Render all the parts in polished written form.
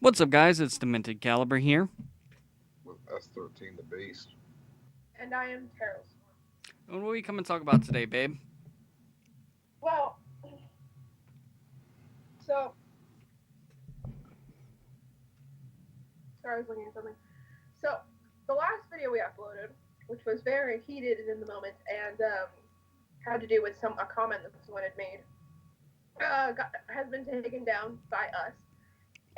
What's up, guys? It's Demented Caliber here. With S13 the Beast. And I am Terrell's. And what are we come and talk about today, babe? Well, so sorry, I was looking at something. So the last video we uploaded, which was very heated in the moment, and had to do with a comment that someone had made, has been taken down by us.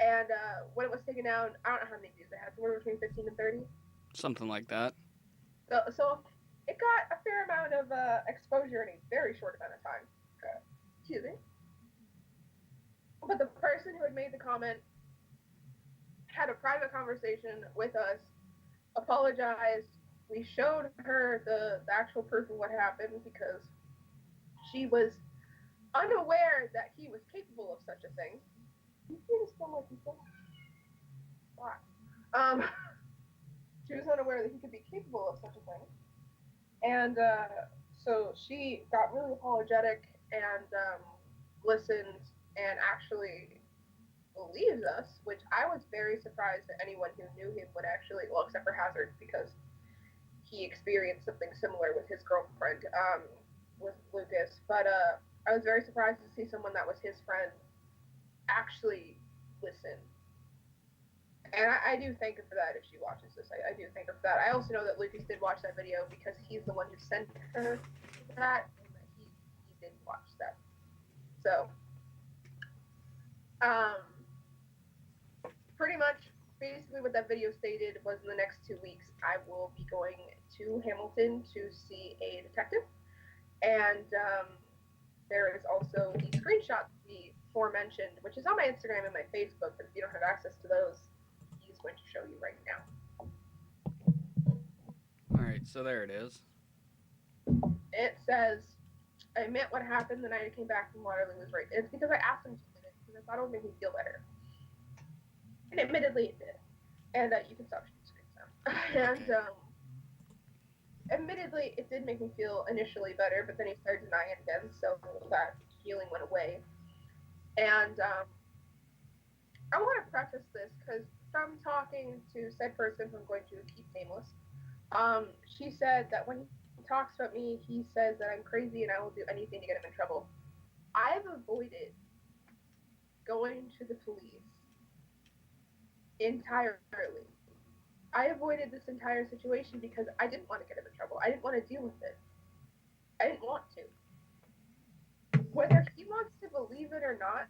And when it was taken down, I don't know how many views it had, somewhere between 15 and 30. Something like that. So it got a fair amount of exposure in a very short amount of time. Excuse me. But the person who had made the comment had a private conversation with us, apologized. We showed her the actual proof of what happened because she was unaware that he was capable of such a thing. You see this from like people? Why? Um, she was unaware that he could be capable of such a thing, and so she got really apologetic and listened and actually believes us, which I was very surprised that anyone who knew him would actually, well, except for Hazard, because he experienced something similar with his girlfriend, with Lucas. But I was very surprised to see someone that was his friend actually listen. And I do thank her for that if she watches this. I do thank her for that. I also know that Lucas did watch that video because he's the one who sent her that, and that he did watch that. So, um, pretty much basically what that video stated was in the next 2 weeks I will be going to Hamilton to see a detective, and there is also the screenshot the aforementioned, which is on my Instagram and my Facebook, but if you don't have access to those, he's going to show you right now. Alright, so there it is. It says, I admit what happened the night I came back from Waterloo was right. It's because I asked him to do it because I thought it would make me feel better. And admittedly it did. And you can stop sharing screens now. And admittedly, it did make me feel initially better, but then he started denying it again, so that feeling went away. And I want to preface this because from talking to said person who I'm going to keep nameless, she said that when he talks about me, he says that I'm crazy and I will do anything to get him in trouble. I've avoided going to the police entirely. I avoided this entire situation because I didn't want to get him in trouble. I didn't want to deal with it. I didn't want to. Whether he wants to believe it or not,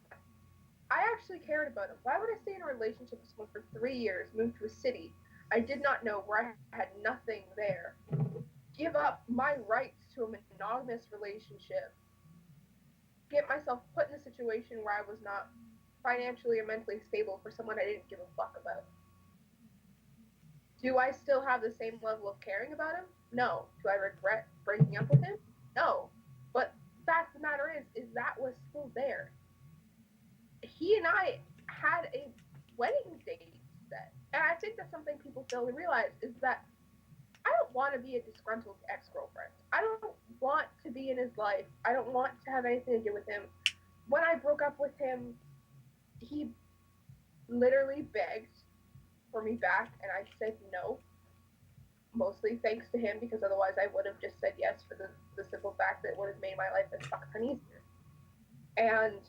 I actually cared about him. Why would I stay in a relationship with someone for 3 years, move to a city I did not know, where I had nothing there, give up my rights to a monogamous relationship, get myself put in a situation where I was not financially or mentally stable for someone I didn't give a fuck about? Do I still have the same level of caring about him? No. Do I regret breaking up with him? No. But the fact of the matter is that was still there. He and I had a wedding date set. And I think that's something people fail to realize is that I don't want to be a disgruntled ex-girlfriend. I don't want to be in his life. I don't want to have anything to do with him. When I broke up with him, he literally begged for me back, and I said no. Mostly thanks to him, because otherwise I would have just said yes for the simple fact that it would have made my life a fuck ton easier. And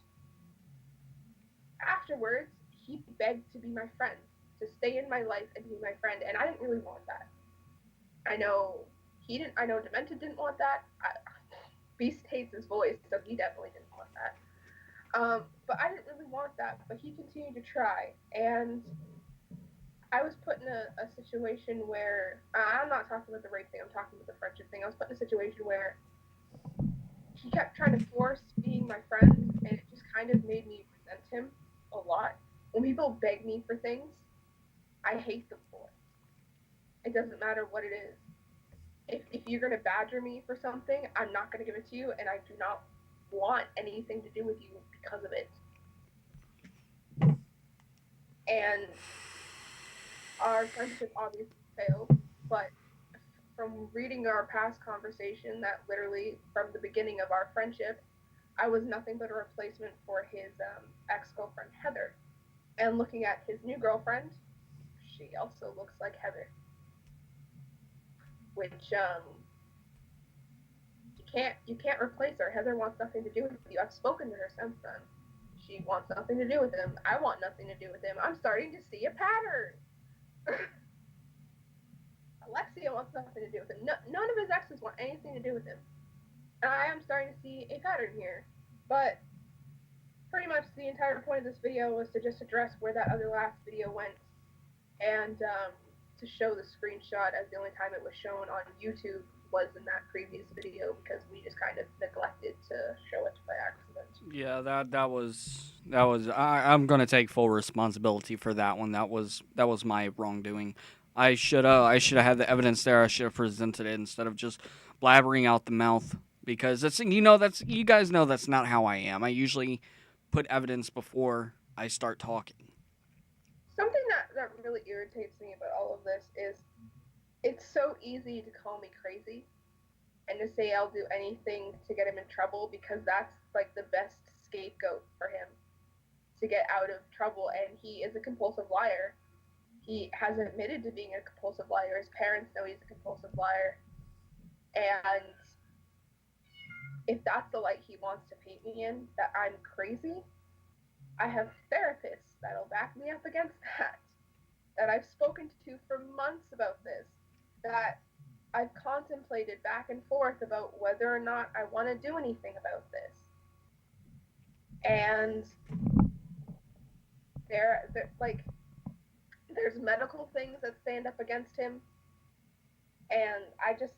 afterwards, he begged to be my friend, to stay in my life and be my friend, and I didn't really want that. I know he didn't. I know Demented didn't want that. Beast hates his voice, so he definitely didn't want that. But I didn't really want that. But he continued to try, and I was put in a situation where I'm not talking about the rape thing. I'm talking about the friendship thing. I was put in a situation where he kept trying to force being my friend, and it just kind of made me resent him a lot. When people beg me for things, I hate them for it. It doesn't matter what it is. If you're gonna badger me for something, I'm not gonna give it to you, and I do not want anything to do with you because of it. And our friendship obviously failed, but from reading our past conversation, that literally from the beginning of our friendship, I was nothing but a replacement for his ex-girlfriend, Heather. And looking at his new girlfriend, she also looks like Heather. Which, you can't replace her. Heather wants nothing to do with you. I've spoken to her since then. She wants nothing to do with him. I want nothing to do with him. I'm starting to see a pattern. Alexia wants nothing to do with him. None of his exes want anything to do with him. And I am starting to see a pattern here. But pretty much the entire point of this video was to just address where that other last video went, and to show the screenshot, as the only time it was shown on YouTube was in that previous video, because we just kind of neglected to show it by accident. Yeah, that was I'm gonna take full responsibility for that one. That was my wrongdoing. I should have had the evidence there. I should have presented it instead of just blabbering out the mouth, because you guys know that's not how I am. I usually put evidence before I start talking. Something that really irritates me about all of this is it's so easy to call me crazy and to say I'll do anything to get him in trouble, because that's like the best scapegoat for him to get out of trouble. And he is a compulsive liar. He has admitted to being a compulsive liar. His parents know he's a compulsive liar. And if that's the light he wants to paint me in, that I'm crazy, I have therapists that'll back me up against that I've spoken to for months about this, that I've contemplated back and forth about whether or not I want to do anything about this. And there's medical things that stand up against him. And I just,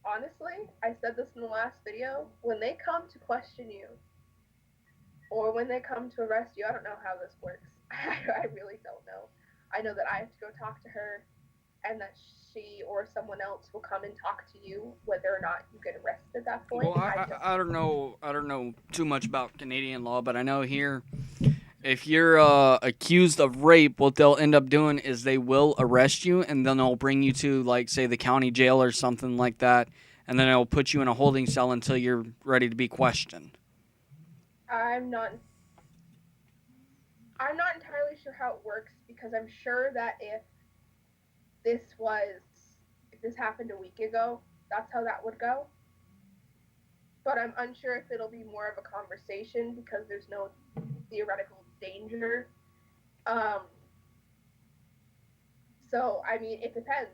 honestly, I said this in the last video, when they come to question you, or when they come to arrest you, I don't know how this works. I really don't know. I know that I have to go talk to her, and that she or someone else will come and talk to you, whether or not you get arrested at that point. Well, I don't know too much about Canadian law, but I know here, if you're accused of rape, what they'll end up doing is they will arrest you, and then they'll bring you to, like, say, the county jail or something like that, and then they'll put you in a holding cell until you're ready to be questioned. I'm not entirely sure how it works, because I'm sure that if this happened a week ago, that's how that would go. But I'm unsure if it'll be more of a conversation, because there's no theoretical danger. So, I mean, it depends.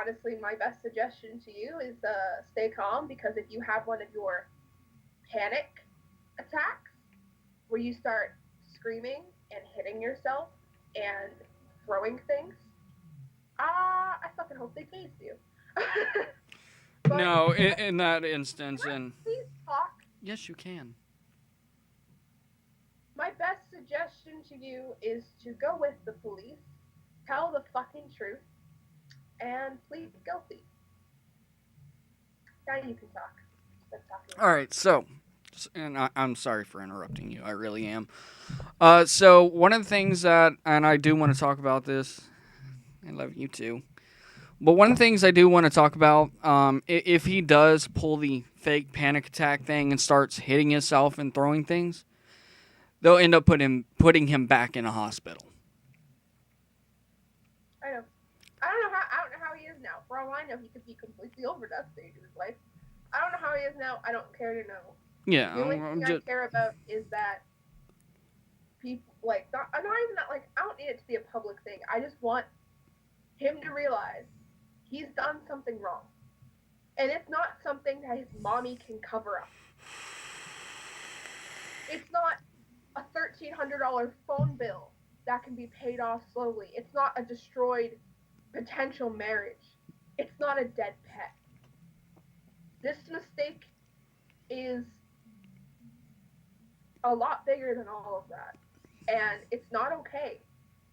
Honestly, my best suggestion to you is stay calm, because if you have one of your panic attacks where you start screaming and hitting yourself and throwing things, I fucking hope they tase you. No, in that instance, and please talk. Yes, you can. My best suggestion to you is to go with the police, tell the fucking truth, and plead guilty. Now you can talk. All right, so, and I'm sorry for interrupting you. I really am. So one of the things that, and I do want to talk about this. I love you too. But one of the things I do want to talk about, if he does pull the fake panic attack thing and starts hitting himself and throwing things, they'll end up putting him back in a hospital. I know. I don't know how he is now. For all I know, he could be completely over that stage of his life. I don't know how he is now. I don't care to know. Yeah, The only thing I care about is that people, like, not even that, like, I don't need it to be a public thing. I just want him to realize he's done something wrong. And it's not something that his mommy can cover up. It's not a $1,300 phone bill that can be paid off slowly. It's not a destroyed potential marriage. It's not a dead pet. This mistake is a lot bigger than all of that. And it's not okay.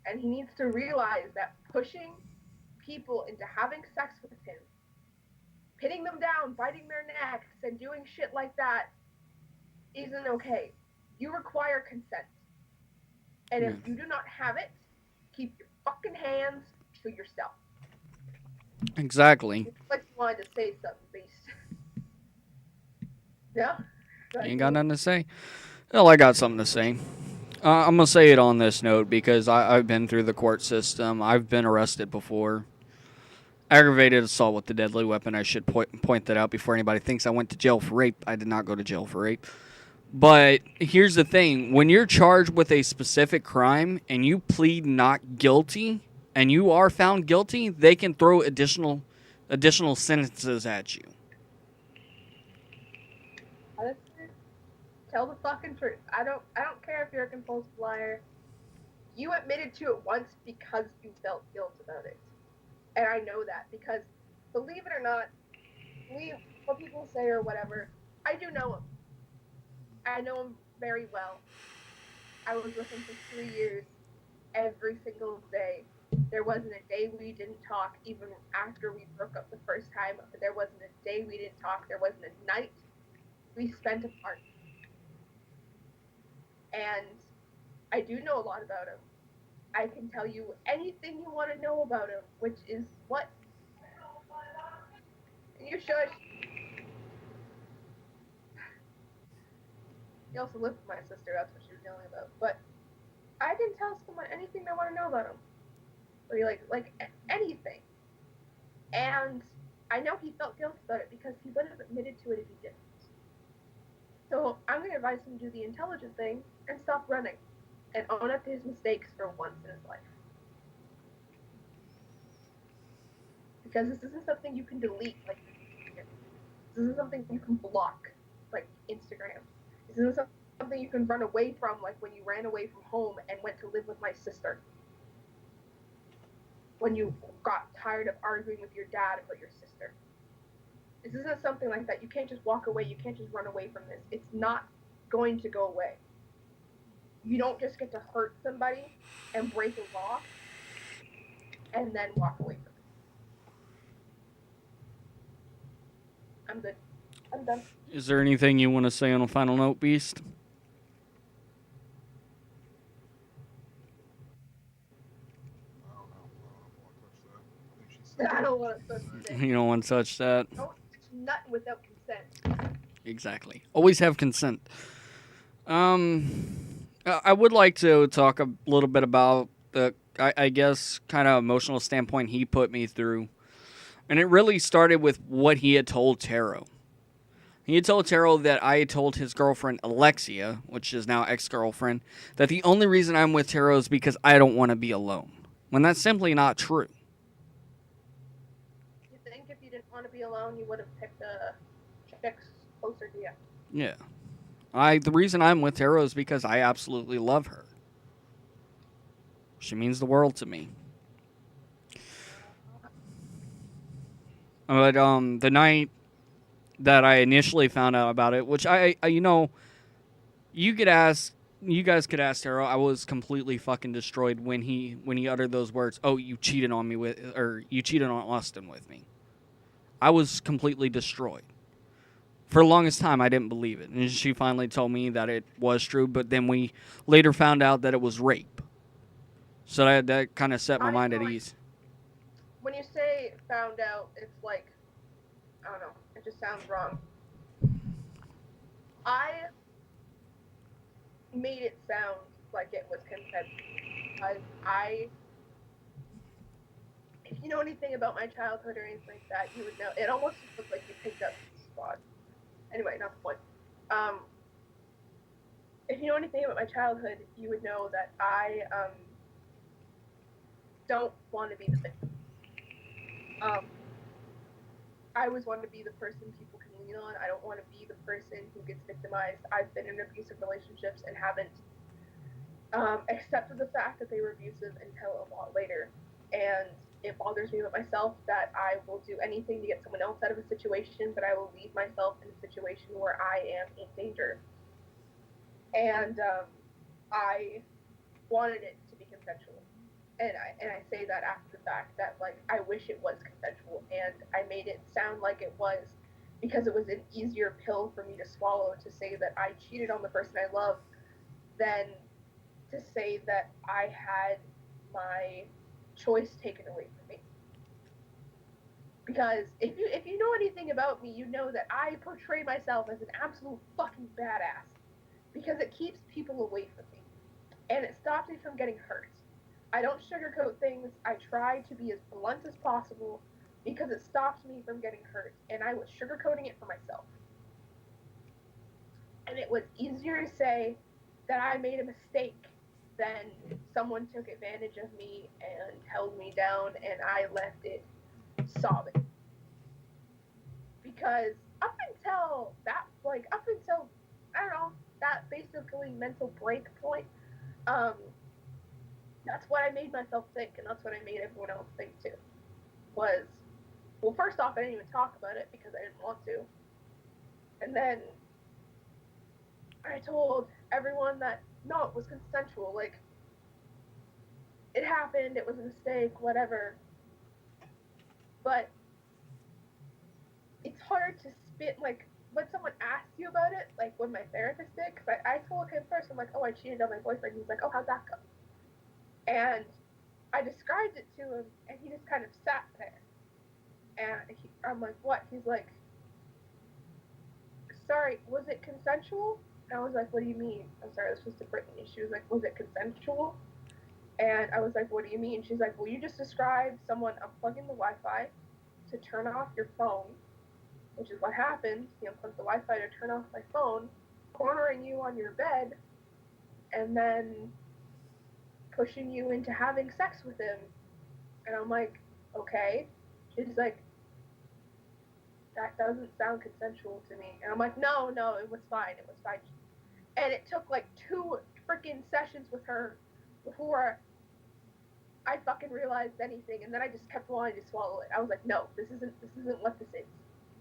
And he needs to realize that pushing people into having sex with him, pinning them down, biting their necks, and doing shit like that isn't okay. You require consent. And if you do not have it, keep your fucking hands to yourself. Exactly. It's like you wanted to say something, Beast. Yeah? You ain't got nothing to say? Well, I got something to say. I'm going to say it on this note because I've been through the court system. I've been arrested before. Aggravated assault with a deadly weapon. I should point that out before anybody thinks I went to jail for rape. I did not go to jail for rape. But here's the thing. When you're charged with a specific crime and you plead not guilty and you are found guilty, they can throw additional sentences at you. Honestly, tell the fucking truth. I don't care if you're a compulsive liar. You admitted to it once because you felt guilt about it. And I know that because, believe it or not, what people say or whatever, I do know him. I know him very well. I was with him for 3 years, every single day. There wasn't a day we didn't talk, even after we broke up the first time. There wasn't a day we didn't talk. There wasn't a night we spent apart. And I do know a lot about him. I can tell you anything you want to know about him, which is what? You should. He also lived with my sister, that's what she was yelling about. But I can tell someone anything they want to know about him. Or like anything. And I know he felt guilty about it because he wouldn't have admitted to it if he didn't. So I'm going to advise him to do the intelligent thing and stop running. And own up to his mistakes for once in his life. Because this isn't something you can delete like this isn't something you can block like Instagram. This isn't something you can run away from like when you ran away from home and went to live with my sister. When you got tired of arguing with your dad about your sister. This isn't something like that. You can't just walk away. You can't just run away from this. It's not going to go away. You don't just get to hurt somebody and break a law and then walk away from it. I'm good. I'm done. Is there anything you want to say on a final note, Beast? I don't want to touch that. You don't want to touch that? Don't touch nothing without consent. Exactly. Always have consent. I would like to talk a little bit about the, I guess, kind of emotional standpoint he put me through. And it really started with what he had told Taro. He had told Taro that I had told his girlfriend, Alexia, which is now ex-girlfriend, that the only reason I'm with Taro is because I don't want to be alone. When that's simply not true. You think if you didn't want to be alone, you would have picked a chick closer to you? Yeah. The reason I'm with Taro is because I absolutely love her. She means the world to me. But the night that I initially found out about it, which I you guys could ask Taro. I was completely fucking destroyed when he uttered those words. Oh, you cheated on me you cheated on Austin with me. I was completely destroyed. For the longest time, I didn't believe it. And she finally told me that it was true, but then we later found out that it was rape. So that kind of set my mind at ease. When you say found out, it's like, I don't know, it just sounds wrong. I made it sound like it was consensual. If you know anything about my childhood or anything like that, you would know. It almost looked like you picked up the spot. Anyway, not the point. If you know anything about my childhood, you would know that I don't want to be the victim. I always want to be the person people can lean on. I don't want to be the person who gets victimized. I've been in abusive relationships and haven't accepted the fact that they were abusive until a lot later. And it bothers me about myself that I will do anything to get someone else out of a situation, but I will leave myself in a situation where I am in danger. And I wanted it to be consensual. And I say that after the fact that, like, I wish it was consensual, and I made it sound like it was because it was an easier pill for me to swallow to say that I cheated on the person I love than to say that I had my choice taken away from me. Because if you know anything about me, you know that I portray myself as an absolute fucking badass. Because it keeps people away from me. And it stops me from getting hurt. I don't sugarcoat things. I try to be as blunt as possible because it stops me from getting hurt. And I was sugarcoating it for myself. And it was easier to say that I made a mistake than someone took advantage of me and held me down and I left it sobbing. Because up until that, like, up until, I don't know, that basically mental break point, um, that's what I made myself think, and that's what I made everyone else think too. Was, well, first off, I didn't even talk about it because I didn't want to. And then I told everyone that, no, it was consensual. Like, it happened, it was a mistake, whatever. But it's hard to spit, like, when someone asks you about it, like when my therapist did, because I told him first, I'm like, oh, I cheated on my boyfriend. He's like, oh, how'd that go? And I described it to him, and he just kind of sat there. And I'm like, what? He's like, sorry, was it consensual? And I was like, what do you mean? I'm sorry, this was to Brittany. She was like, was it consensual? And I was like, what do you mean? She's like, well, you just described someone unplugging the Wi-Fi to turn off your phone, which is what happened. He unplugged the Wi-Fi to turn off my phone, cornering you on your bed, and then pushing you into having sex with him. And I'm like, okay. She's like, that doesn't sound consensual to me. And I'm like, no, it was fine. It was fine. And it took like 2 freaking sessions with her before I fucking realized anything. And then I just kept wanting to swallow it. I was like, no, this isn't what this is.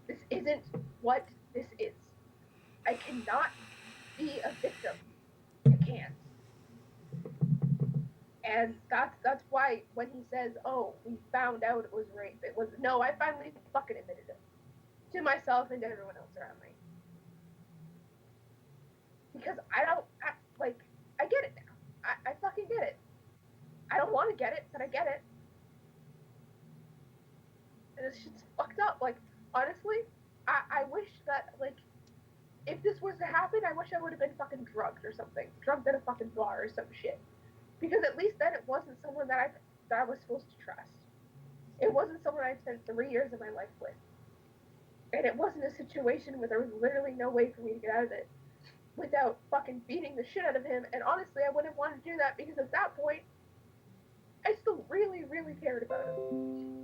This isn't what this is. I cannot be a victim. I can't. And that's why when he says, oh, we found out it was rape, it was, no, I finally fucking admitted it. To myself and to everyone else around me. Because I get it now. I fucking get it. I don't want to get it, but I get it. And this shit's fucked up. Like, honestly, I wish that, like, if this was to happen, I wish I would have been fucking drugged or something. Drugged at a fucking bar or some shit. Because at least then it wasn't someone that I was supposed to trust. It wasn't someone I spent 3 years of my life with. And it wasn't a situation where there was literally no way for me to get out of it without fucking beating the shit out of him. And honestly, I wouldn't want to do that because at that point, I still really, really cared about him.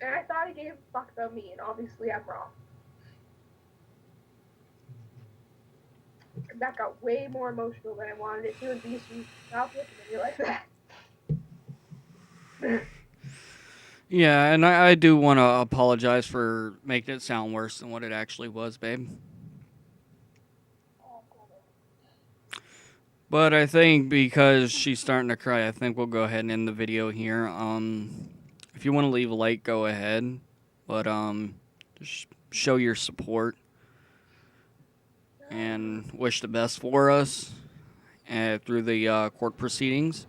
And I thought he gave a fuck about me, and obviously I'm wrong. And that got way more emotional than I wanted it to, and you should stop looking at me like that. Yeah, and I do want to apologize for making it sound worse than what it actually was, babe. But I think because she's starting to cry, I think we'll go ahead and end the video here. If you want to leave a like, go ahead. But just show your support and wish the best for us through the court proceedings.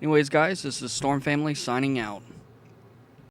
Anyways, guys, this is Storm Family signing out.